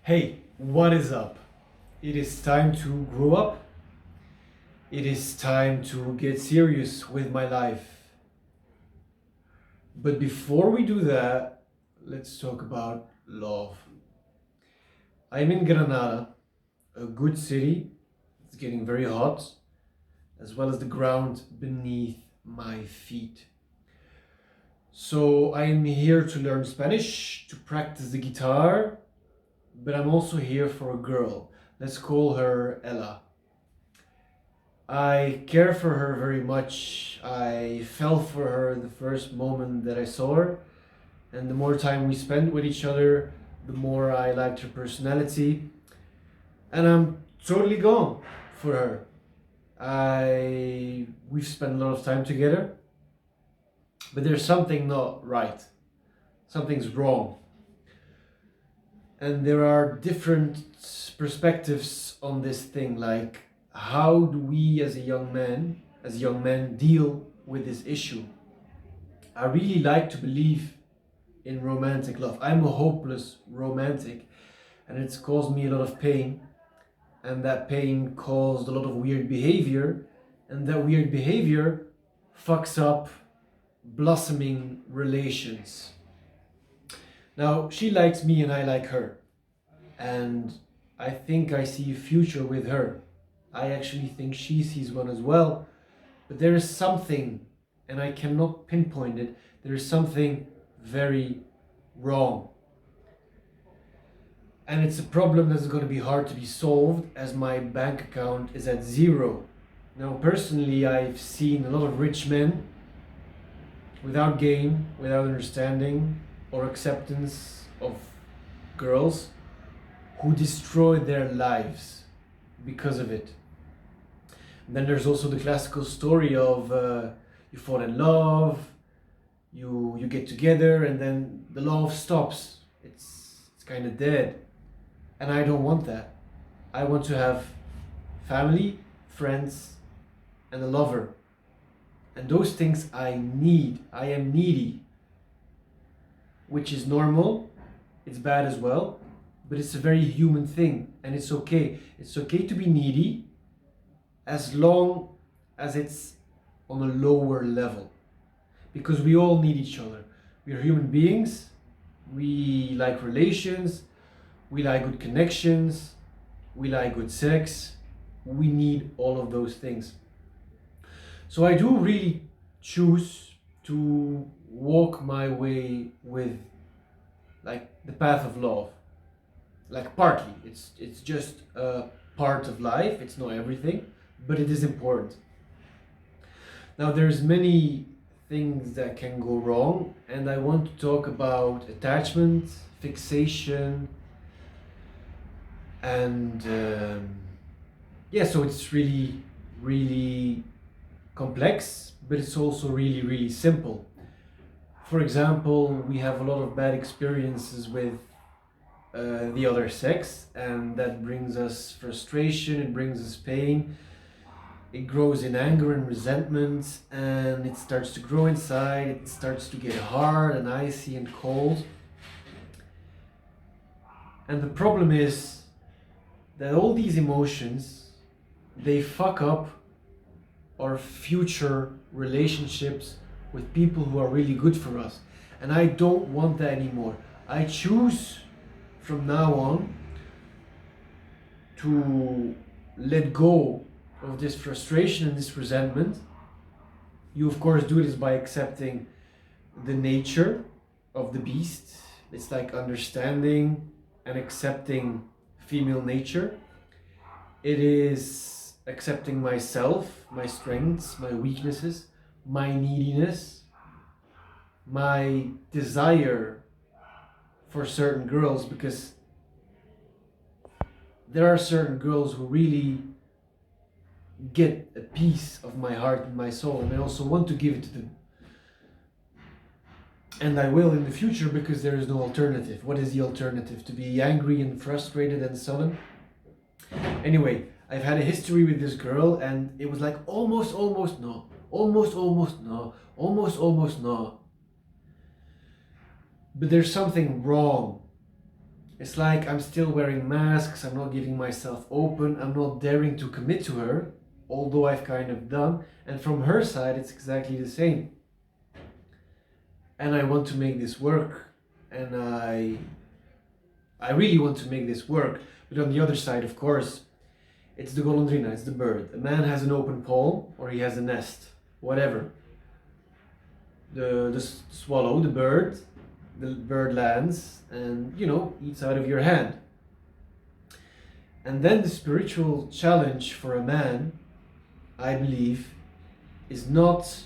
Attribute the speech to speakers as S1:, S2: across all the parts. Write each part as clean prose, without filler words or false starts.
S1: Hey, what is up? It is time to grow up. It is time to get serious with my life. But before we do that, let's talk about love. I'm in Granada, a good city. It's getting very hot, as well as the ground beneath my feet. So I am here to learn Spanish, to practice the guitar, but I'm also here for a girl. Let's call her Ella. I care for her very much. I fell for her the first moment that I saw her, and the more time we spent with each other, the more I liked her personality, and I'm totally gone for her. We've spent a lot of time together, but there's something not right. Something's wrong. And there are different perspectives on this thing, like how do we as young men deal with this issue? I really like to believe in romantic love. I'm a hopeless romantic, and it's caused me a lot of pain, and that pain caused a lot of weird behavior, and that weird behavior fucks up blossoming relations. Now, she likes me and I like her, and I think I see a future with her. I actually think she sees one as well, but there is something, and I cannot pinpoint it, there is something very wrong. And it's a problem that's going to be hard to be solved as my bank account is at zero. Now, personally, I've seen a lot of rich men without game, without understanding or acceptance of girls who destroyed their lives because of it. And then there's also the classical story of you fall in love, you get together, and then the love stops. It's kind of dead. And I don't want that. I want to have family, friends, and a lover. And those things I need. I am needy, which is normal. It's bad as well, but it's a very human thing, and it's okay. It's okay to be needy as long as it's on a lower level, because we all need each other. We are human beings. We like relations. We like good connections. We like good sex. We need all of those things. So I do really choose to walk my way with like the path of love. Like partly. It's just a part of life. It's not everything, but it is important. Now there's many things that can go wrong, and I want to talk about attachment, fixation, and so it's really, really complex, but it's also really, really simple. For example, we have a lot of bad experiences with the other sex, and that brings us frustration, it brings us pain, it grows in anger and resentment, and it starts to grow inside, it starts to get hard and icy and cold. And the problem is that all these emotions, they fuck up our future relationships with people who are really good for us. And I don't want that anymore. I choose from now on to let go of this frustration and this resentment. You of course do this by accepting the nature of the beast. It's like understanding and accepting female nature. It is accepting myself, my strengths, my weaknesses, my neediness, my desire for certain girls, because there are certain girls who really get a piece of my heart and my soul, and I also want to give it to them. And I will in the future, because there is no alternative. What is the alternative? To be angry and frustrated and sullen? Anyway, I've had a history with this girl, and it was like almost no, almost no, almost no. But there's something wrong. It's like I'm still wearing masks, I'm not giving myself open, I'm not daring to commit to her, although I've kind of done. And from her side, it's exactly the same. And I want to make this work, and I really want to make this work. But on the other side, of course, it's the golondrina, it's the bird. A man has an open palm, or he has a nest, whatever. The swallow, the bird lands and, eats out of your hand. And then the spiritual challenge for a man, I believe, is not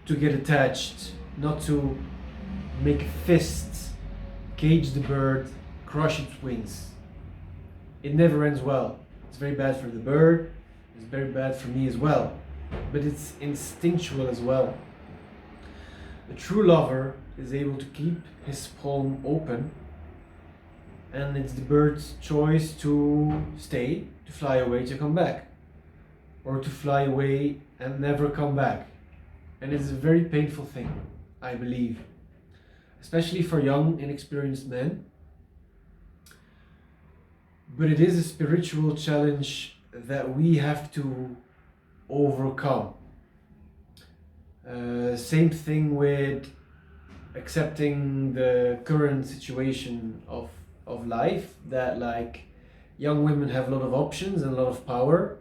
S1: to get attached, not to make fists, cage the bird, crush its wings. It never ends well. It's very bad for the bird, it's very bad for me as well. But it's instinctual as well. A true lover is able to keep his palm open, and it's the bird's choice to stay, to fly away, to come back, or to fly away and never come back. And it's a very painful thing, I believe, especially for young, inexperienced men. But it is a spiritual challenge that we have to overcome. Same thing with accepting the current situation of life, that like young women have a lot of options and a lot of power,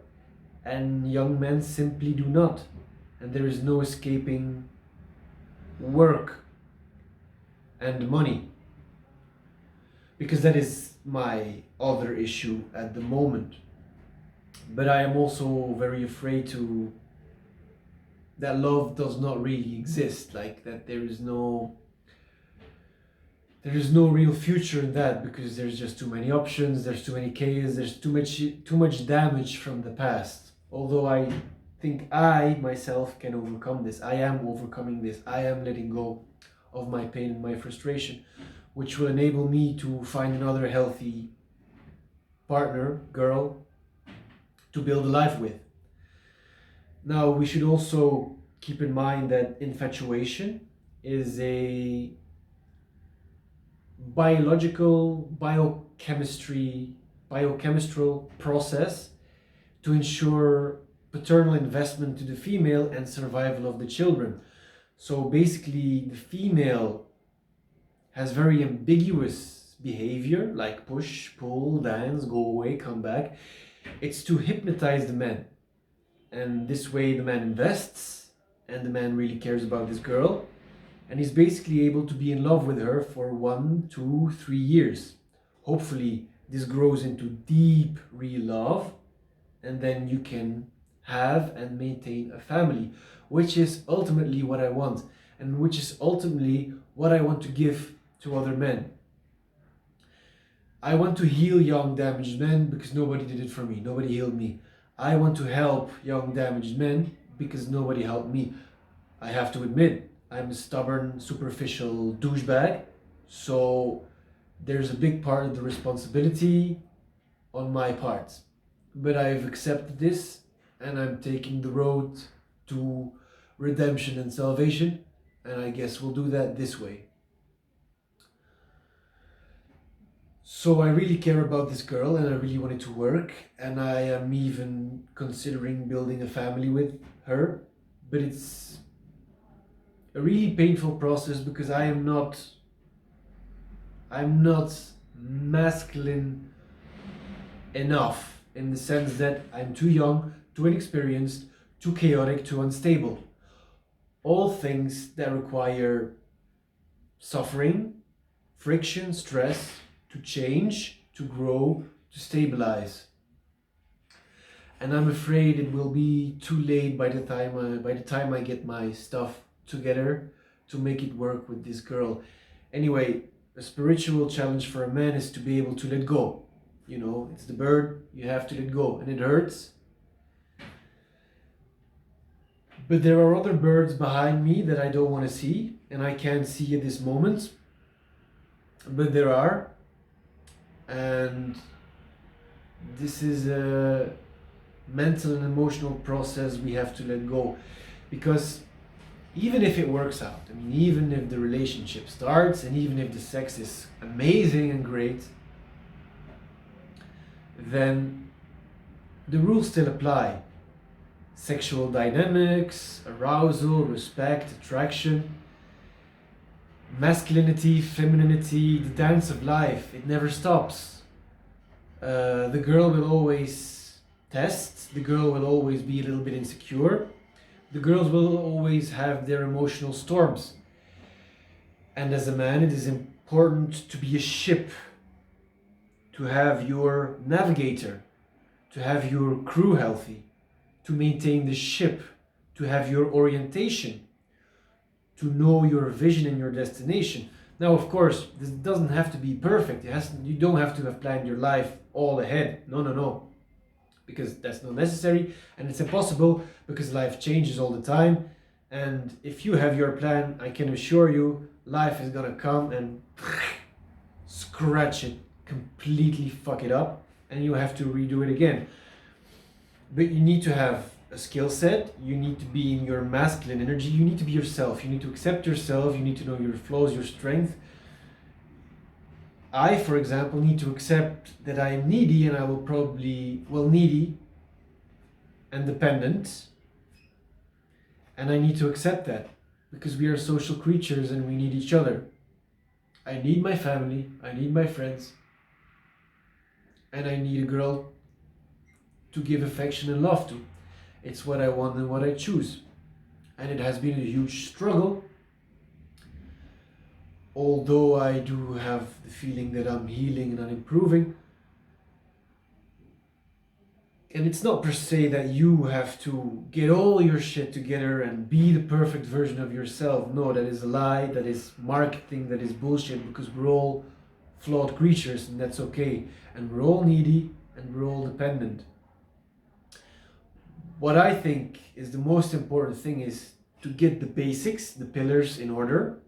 S1: and young men simply do not. And there is no escaping work and money. Because that is my other issue at the moment. But I am also very afraid that love does not really exist, like that there is no real future in that, because there's just too many options, there's too many chaos, there's too much damage from the past. Although I think I myself can overcome this. I am overcoming this. I am letting go of my pain and my frustration, which will enable me to find another healthy partner, girl, to build a life with. Now, we should also keep in mind that infatuation is a biochemistral process to ensure paternal investment to the female and survival of the children. So basically, the female has very ambiguous behavior, like push, pull, dance, go away, come back. It's to hypnotize the man. And this way the man invests, and the man really cares about this girl, and he's basically able to be in love with her for 1, 2, 3 years. Hopefully this grows into deep real love, and then you can have and maintain a family, which is ultimately what I want, and which is ultimately what I want to give to other men. I want to heal young damaged men because nobody did it for me, nobody healed me. I want to help young damaged men because nobody helped me. I have to admit, I'm a stubborn, superficial douchebag, so there's a big part of the responsibility on my part. But I've accepted this, and I'm taking the road to redemption and salvation, and I guess we'll do that this way. So I really care about this girl, and I really want it to work, and I am even considering building a family with her, but it's a really painful process because I'm not masculine enough, in the sense that I'm too young, too inexperienced, too chaotic, too unstable. All things that require suffering, friction, stress, to change, to grow, to stabilize. And I'm afraid it will be too late by the time I get my stuff together to make it work with this girl. Anyway, a spiritual challenge for a man is to be able to let go. You know, it's the bird, you have to let go, and it hurts. But there are other birds behind me that I don't want to see, and I can't see at this moment. But there are. And this is a mental and emotional process we have to let go, because even if it works out, I mean, even if the relationship starts and even if the sex is amazing and great, then the rules still apply. Sexual dynamics, arousal, respect, attraction, masculinity, femininity, the dance of life, it never stops. The girl will always test, the girl will always be a little bit insecure, the girls will always have their emotional storms. And as a man, it is important to be a ship, to have your navigator, to have your crew healthy, to maintain the ship, to have your orientation, to know your vision and your destination. Now, of course, this doesn't have to be perfect. You don't have to have planned your life all ahead. No. Because that's not necessary and it's impossible because life changes all the time. And if you have your plan, I can assure you, life is gonna come and scratch it, completely fuck it up, and you have to redo it again. But you need to have a skill set, you need to be in your masculine energy, you need to be yourself, you need to accept yourself, you need to know your flaws, your strength. I, for example, need to accept that I am needy and I will probably, needy and dependent. And I need to accept that because we are social creatures and we need each other. I need my family, I need my friends, and I need a girl to give affection and love to. It's what I want and what I choose. And it has been a huge struggle. Although I do have the feeling that I'm healing and I'm improving. And it's not per se that you have to get all your shit together and be the perfect version of yourself. No, that is a lie, that is marketing, that is bullshit, because we're all flawed creatures and that's okay. And we're all needy and we're all dependent. What I think is the most important thing is to get the basics, the pillars in order,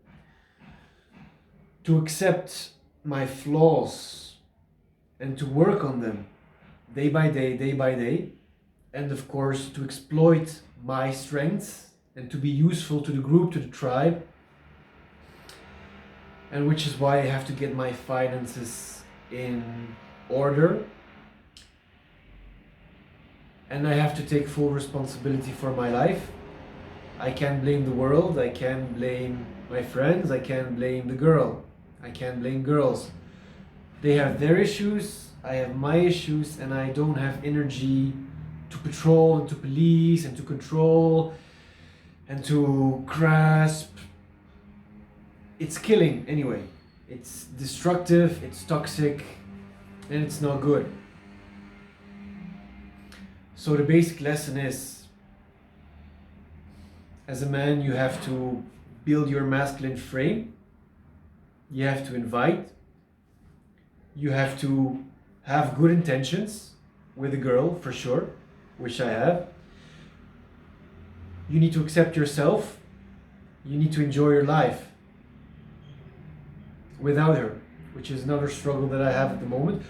S1: to accept my flaws and to work on them day by day, and of course to exploit my strengths and to be useful to the group, to the tribe, and which is why I have to get my finances in order. And I have to take full responsibility for my life. I can't blame the world, I can't blame my friends, I can't blame the girl, I can't blame girls. They have their issues, I have my issues, and I don't have energy to patrol and to police and to control and to grasp. It's killing anyway. It's destructive, it's toxic, and it's not good. So the basic lesson is, as a man, you have to build your masculine frame. You have to invite. You have to have good intentions with a girl, for sure, which I have. You need to accept yourself. You need to enjoy your life without her, which is another struggle that I have at the moment.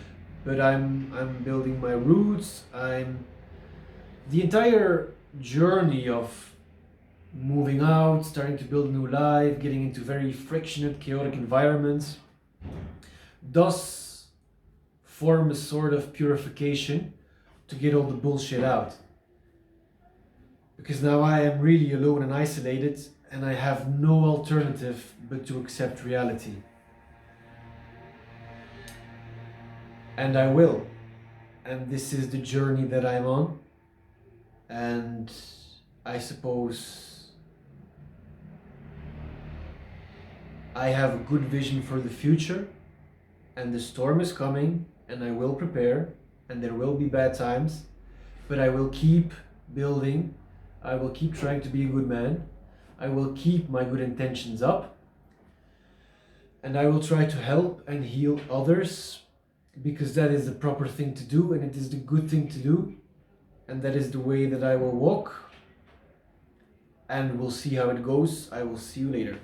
S1: But I'm building my roots. The entire journey of moving out, starting to build a new life, getting into very frictionate, chaotic environments, does form a sort of purification to get all the bullshit out. Because now I am really alone and isolated, and I have no alternative but to accept reality. And I will. And this is the journey that I'm on. And I suppose I have a good vision for the future, and the storm is coming, and I will prepare, and there will be bad times, but I will keep building, I will keep trying to be a good man, I will keep my good intentions up, and I will try to help and heal others, because that is the proper thing to do, and it is the good thing to do. And that is the way that I will walk. And we'll see how it goes. I will see you later.